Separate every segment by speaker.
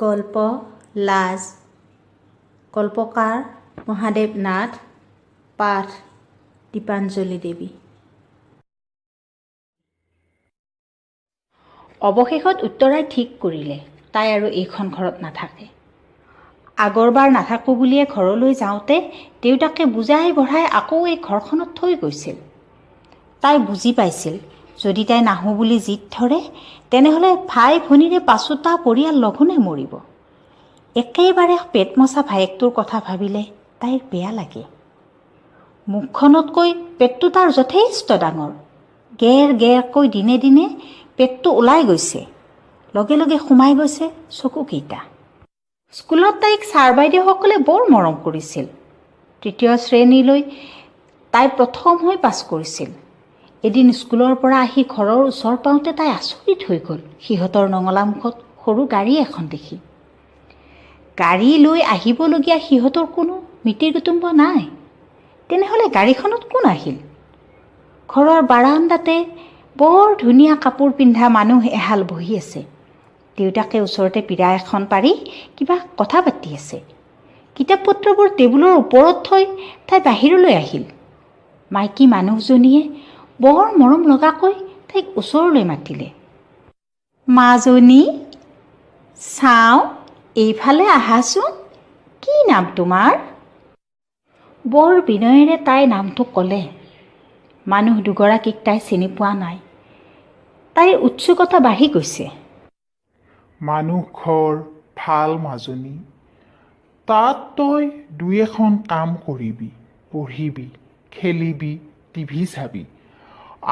Speaker 1: গল্প লাজ কল্পকাৰ মহাদেৱ নাথ পাঠ দীপাঞ্জলি দেৱী। অৱশেষত উত্তৰাই ঠিক কৰিলে তাই আৰু এইখন ঘৰত নাথাকে। আগৰবাৰ নাথাকোঁ বুলিয়ে ঘৰলৈ যাওঁতে দেউতাকে বুজাই বঢ়াই আকৌ এই ঘৰখনত থৈ গৈছিল। তাই বুজি পাইছিল যদি তাই নাহোঁ বুলি জিদ ধৰে তেনেহ'লে ভাই ভনীৰে পাছোতা পৰিয়াল লঘোণে মৰিব। একেবাৰে পেট মচা ভায়েকটোৰ কথা ভাবিলে তাইৰ বেয়া লাগে। মুখখনতকৈ পেটটো তাৰ যথেষ্ট ডাঙৰ। গেৰ গেৰকৈ দিনে দিনে পেটটো ওলাই গৈছে, লগে লগে সোমাই গৈছে চকুকেইটা। স্কুলত তাইক ছাৰ বাইদেউসকলে বৰ মৰম কৰিছিল। ৩য় শ্ৰেণীলৈ তাই প্ৰথম হৈ পাছ কৰিছিল। এদিন স্কুলৰ পৰা আহি ঘৰৰ ওচৰ পাওঁতে তাই আচৰিত হৈ গ'ল সিহঁতৰ নঙলামুখত সৰু গাড়ী এখন দেখি। গাড়ী লৈ আহিবলগীয়া সিহঁতৰ কোনো মিতিৰ কুটুম্ব নাই। তেনেহ'লে গাড়ীখনত কোন আহিল? ঘৰৰ বাৰান্দাতে বৰ ধুনীয়া কাপোৰ পিন্ধা মানুহ এহাল বহি আছে। দেউতাকে ওচৰতে পীৰা এখন পাৰি কিবা কথা পাতি আছে। কিতাপ পত্ৰবোৰ টেবুলৰ ওপৰত থৈ তাই বাহিৰলৈ আহিল। মাইকী মানুহজনীয়ে বৰ মৰম লগাকৈ তাইক ওচৰলৈ মাতিলে। মাজনী, চাওঁ এইফালে আহাচোন। কি নাম তোমাৰ? বৰ বিনয়েৰে তাই নামটো ক'লে। মানুহ দুগৰাকীক তাই চিনি পোৱা নাই। তাইৰ উৎসুকতা বাঢ়ি গৈছে।
Speaker 2: মানুহ ঘৰ ভাল মাজনী। তাত তই দুই এখন কাম কৰিবি, পঢ়িবি, খেলিবি, টিভি চাবি।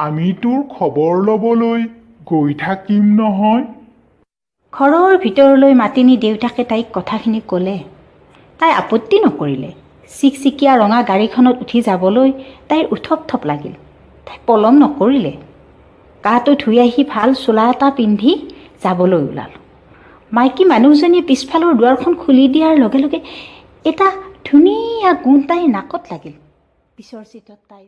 Speaker 2: আমি তোৰ খবৰ ল'বলৈ গৈ থাকিম নহয়।
Speaker 1: ঘৰৰ ভিতৰলৈ মাতি নি দেউতাকে তাইক কথাখিনি ক'লে। তাই আপত্তি নকৰিলে। চিকচিকীয়া ৰঙা গাড়ীখনত উঠি যাবলৈ তাইৰ উথপ থপ লাগিল। তাই পলম নকৰিলে। গাটো ধুই আহি ভাল চোলা এটা পিন্ধি যাবলৈ ওলালোঁ। মাইকী মানুহজনীয়ে পিছফালৰ দুৱাৰখন খুলি দিয়াৰ লগে লগে এটা ধুনীয়া গোন্ধ তাইৰ নাকত লাগিল। পিছৰ চিটত তাই